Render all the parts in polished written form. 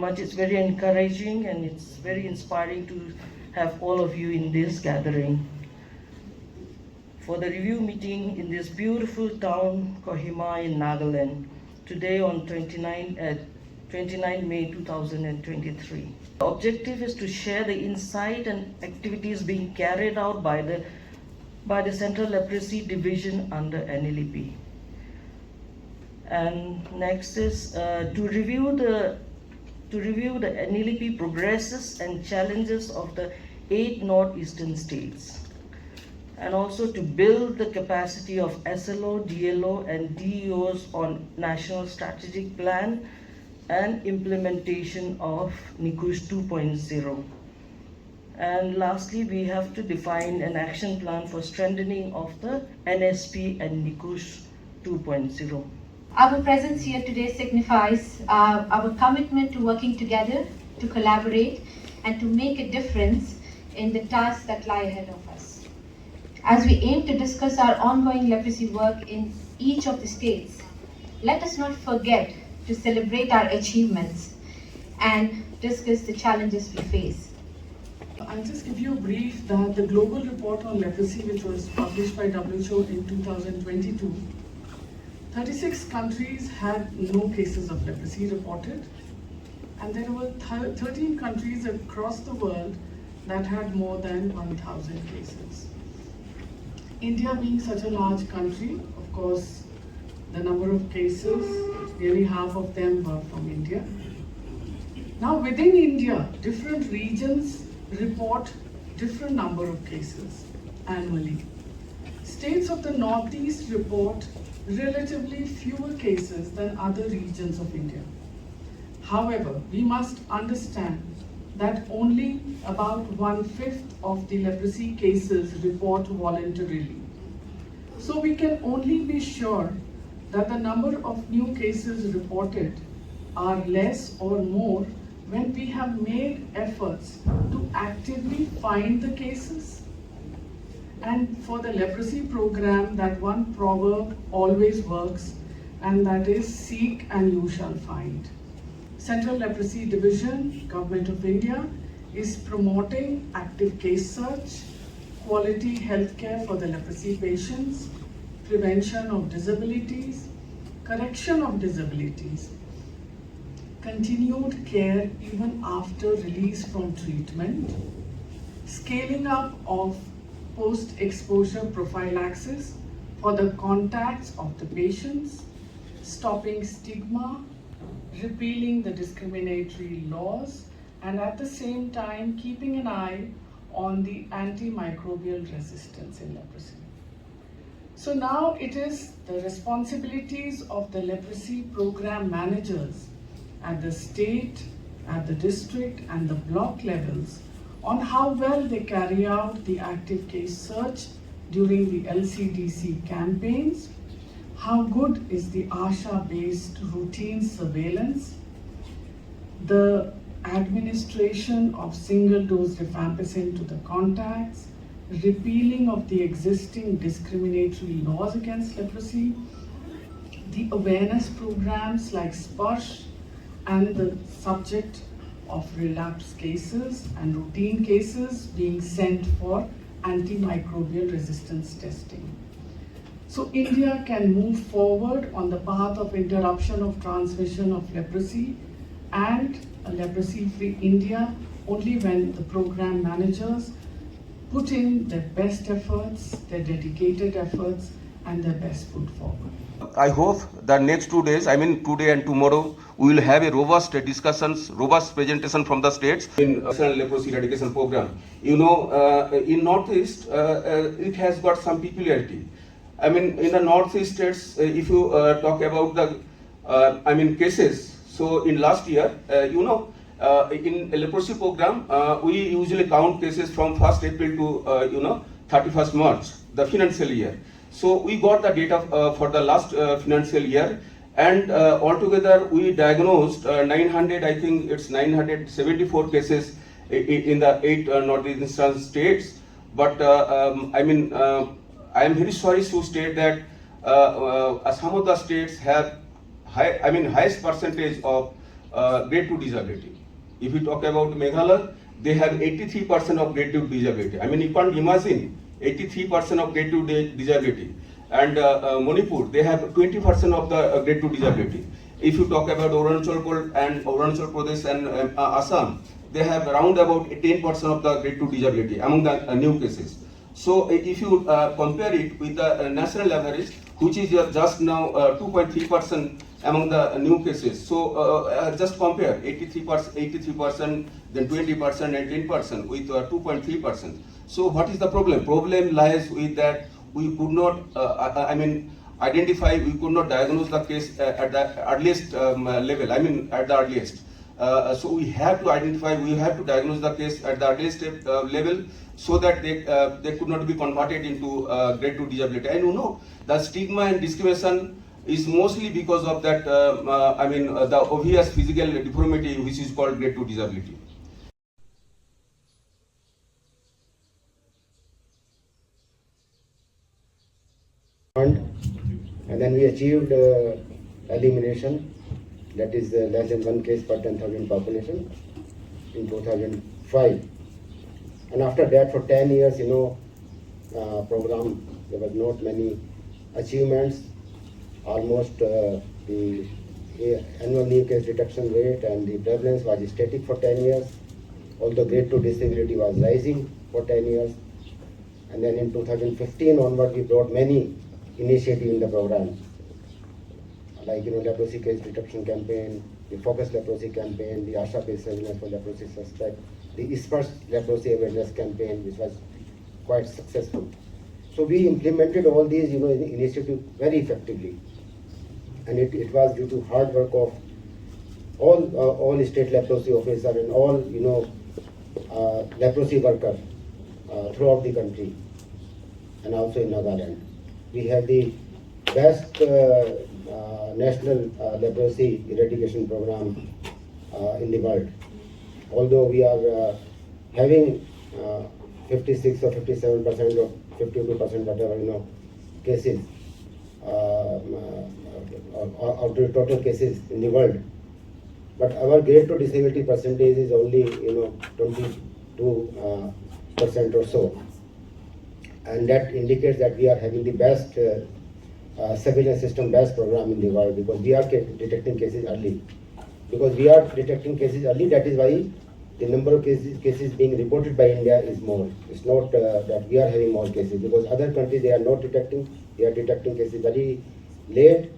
It's very encouraging and it's very inspiring to have all of you in this gathering for the review meeting in this beautiful town, Kohima in Nagaland, today on 29 May 2023. The objective is to share the insight and activities being carried out by the Central Leprosy Division under NLEP. And next is to review the NLEP progresses and challenges of the 8 northeastern states, and also to build the capacity of SLO, DLO and DEOs on national strategic plan and implementation of NICUS 2.0. And lastly, we have to define an action plan for strengthening of the NSP and NICUS 2.0. Our presence here today signifies our commitment to working together, to collaborate, and to make a difference in the tasks that lie ahead of us. As we aim to discuss our ongoing leprosy work in each of the states, let us not forget to celebrate our achievements and discuss the challenges we face. I'll just give you a brief that the global report on leprosy, which was published by WHO in 2022, 36 countries had no cases of leprosy reported, and there were 13 countries across the world that had more than 1,000 cases. India being such a large country, of course, the number of cases, nearly half of them were from India. Now within India, different regions report different number of cases annually. States of the Northeast report relatively fewer cases than other regions of India. However, we must understand that only about 1/5 of the leprosy cases report voluntarily. So we can only be sure that the number of new cases reported are less or more when we have made efforts to actively find the cases. And for the leprosy program, that one proverb always works, and that is seek and you shall find. Central Leprosy Division, Government of India, is promoting active case search, quality healthcare for the leprosy patients, prevention of disabilities, correction of disabilities, continued care even after release from treatment, scaling up of post-exposure prophylaxis for the contacts of the patients, stopping stigma, repealing the discriminatory laws, and at the same time keeping an eye on the antimicrobial resistance in leprosy. So now it is the responsibilities of the leprosy program managers at the state, at the district and the block levels on how well they carry out the active case search during the LCDC campaigns, how good is the ASHA-based routine surveillance, the administration of single-dose rifampicin to the contacts, repealing of the existing discriminatory laws against leprosy, the awareness programs like SPARSH, and the subject of relapse cases and routine cases being sent for antimicrobial resistance testing. So India can move forward on the path of interruption of transmission of leprosy and a leprosy-free India only when the program managers put in their best efforts, their dedicated efforts, and their best foot forward. I hope that next 2 days, today and tomorrow, we will have a robust discussions, robust presentation from the states in National Leprosy Eradication Program. In Northeast, it has got some peculiarity. In the Northeast states, if you talk about the, cases, so in last year, in a leprosy program, we usually count cases from 1st April to, 31st March, the financial year. So we got the data for the last financial year, and altogether we diagnosed 974 cases in the 8 northeastern states. But I am very sorry to state that some of the states have highest percentage of grade 2 disability. If we talk about Meghalaya, they have 83% of grade 2 disability. I mean, you can't imagine 83% of grade 2 disability. And Manipur, they have 20% of the grade 2 disability. If you talk about Arunachal Pradesh and Assam, they have around about 10% of the grade 2 disability among the new cases. So if you compare it with the national average, which is just now 2.3% among the new cases. So just compare 83%, then 20% and 10% with 2.3%. So what is the problem? Problem lies with that we could not, identify, we could not diagnose the case at the earliest level, at the earliest. So we have to identify, we have to diagnose the case at the earliest level so that they could not be converted into grade 2 disability. And you know, the stigma and discrimination is mostly because of that, the obvious physical deformity which is called grade 2 disability. And then we achieved elimination, that is less than 1 case per 10,000 population in 2005. And after that, for 10 years, program, there was not many achievements. Almost the annual new case detection rate and the prevalence was static for 10 years, although grade 2 disability was rising for 10 years. And then in 2015 onward, we brought many initiatives in the program, like leprosy case detection campaign, the focused leprosy campaign, the ASHA-based surveillance for leprosy suspect, the first leprosy awareness campaign, which was quite successful. So we implemented all these initiatives very effectively, and it was due to hard work of all state leprosy officers and all leprosy workers throughout the country and also in Nagaland. We have the best national leprosy eradication program in the world. Although we are having 56 or 57% or 52% whatever cases out of the total cases in the world, but our grade 2 disability percentage is only 22% or so, and that indicates that we are having the best surveillance system, best program in the world, because we are detecting cases early. Because we are detecting cases early, that is why the number of cases being reported by India is more. It's not that we are having more cases, because other countries, they are not detecting, they are detecting cases very late.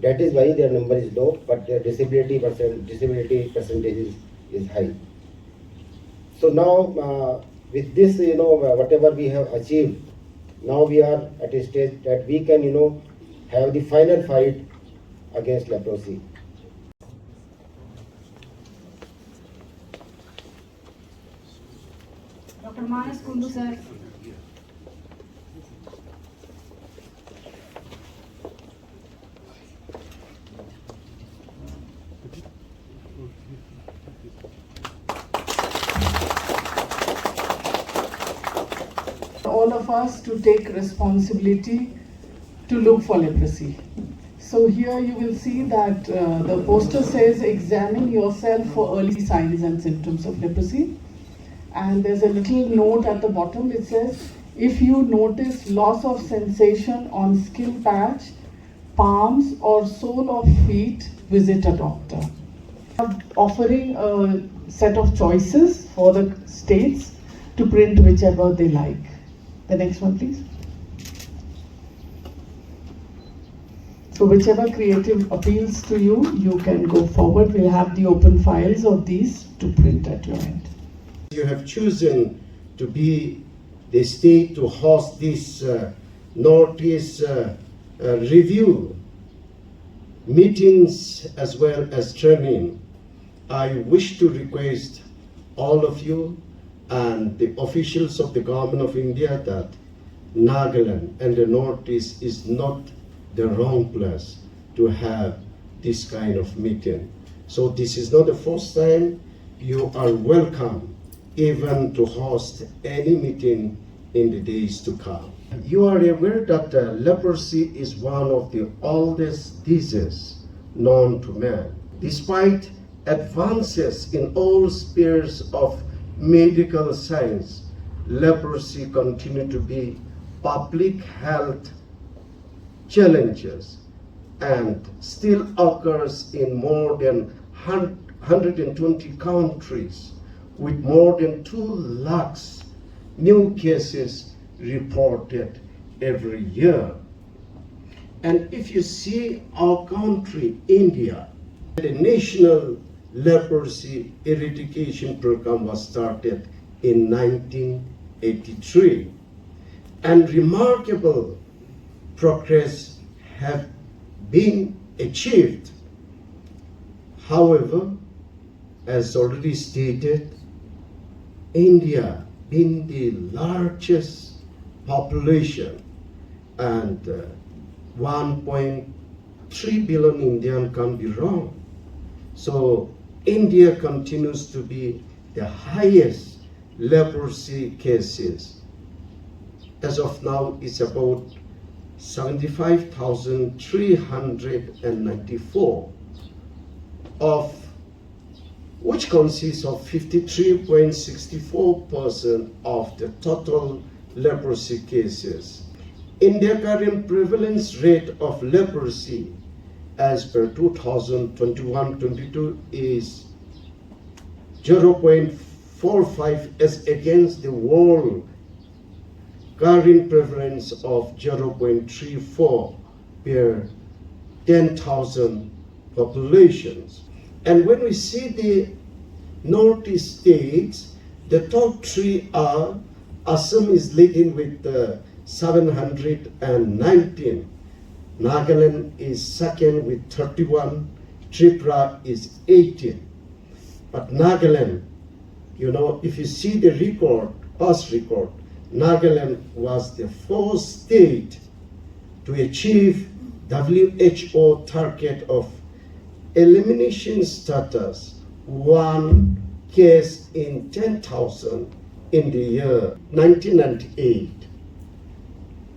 That is why their number is low, but their disability percentage is high. So now with this, whatever we have achieved, now we are at a stage that we can, have the final fight against leprosy. Dr. Manas Kundu, sir. All of us to take responsibility to look for leprosy. So here you will see that the poster says examine yourself for early signs and symptoms of leprosy. And there's a little note at the bottom. It says, if you notice loss of sensation on skin patch, palms or sole of feet, visit a doctor. Offering a set of choices for the states to print whichever they like. The next one, please. So whichever creative appeals to you, you can go forward. We'll have the open files of these to print at your end. You have chosen to be the state to host this Northeast review meetings as well as training. I wish to request all of you and the officials of the government of India that Nagaland and the Northeast is not the wrong place to have this kind of meeting. So this is not the first time. You are welcome even to host any meeting in the days to come. You are aware that leprosy is one of the oldest diseases known to man. Despite advances in all spheres of medical science, leprosy continue to be public health challenges and still occurs in more than 120 countries with more than 2 lakhs new cases reported every year. And if you see our country, India, the national leprosy eradication program was started in 1983, and remarkable progress have been achieved. However, as already stated, India being the largest population and 1.3 billion Indian can't be wrong. So India continues to be the highest leprosy cases. As of now, it's about 75,394, of which consists of 53.64% of the total leprosy cases. India's current prevalence rate of leprosy as per 2021-22 is 0.45 as against the world current prevalence of 0.34 per 10,000 populations. And when we see the Northeast states, the top 3 are Assam is leading with 719, Nagaland is second with 31, Tripura is 18. But Nagaland, you know, if you see the record, past record, Nagaland was the 4th state to achieve WHO target of elimination status, 1 case in 10,000 in the year 1998.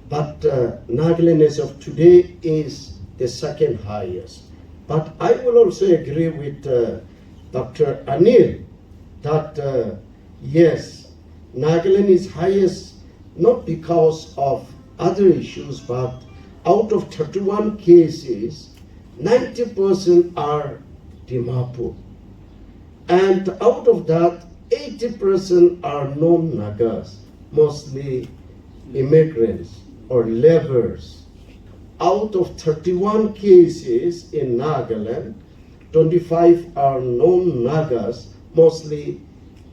But Nagaland as of today is the 2nd highest. But I will also agree with Dr. Anil that yes, Nagaland is highest not because of other issues, but out of 31 cases, 90% are Dimapur. And out of that, 80% are non-Nagas, mostly immigrants or laborers. Out of 31 cases in Nagaland, 25 are non-Nagas, mostly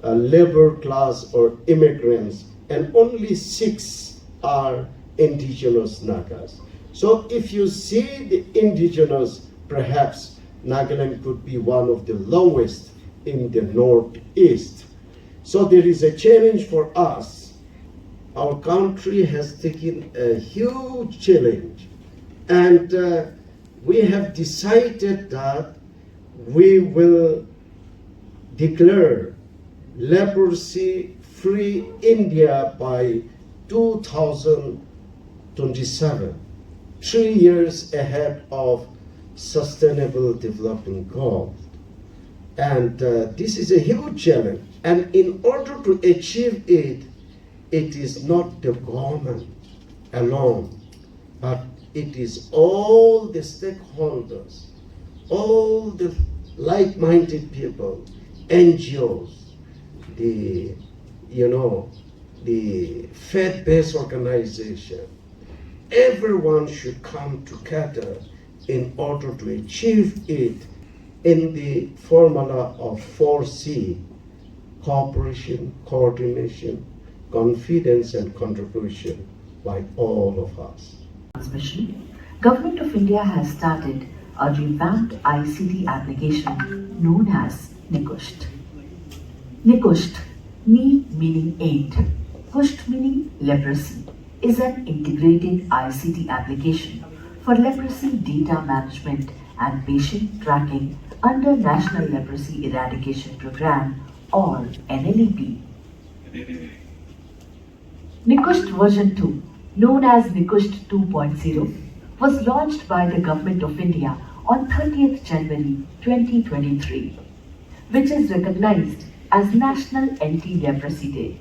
labor class or immigrants, and only 6 are indigenous Nagas. So if you see the indigenous, perhaps Nagaland could be one of the lowest in the Northeast. So there is a challenge for us. Our country has taken a huge challenge, and we have decided that we will declare leprosy-free India by 2027, 3 years ahead of Sustainable Development Goals. And this is a huge challenge. And in order to achieve it, it is not the government alone, but it is all the stakeholders, all the like-minded people, NGOs, the faith-based organization. Everyone should come together in order to achieve it in the formula of 4C: cooperation, coordination, confidence, and contribution by all of us. Transmission, Government of India has started a revamped ICT application known as Nikusht. Nikusht, Ni meaning 8, Kusht meaning leprosy, is an integrated ICT application for leprosy data management and patient tracking under National Leprosy Eradication Program or NLEP. Nikusht version 2, known as Nikusht 2.0, was launched by the Government of India on 30th January 2023. which is recognized as National Anti-Leprosy Day.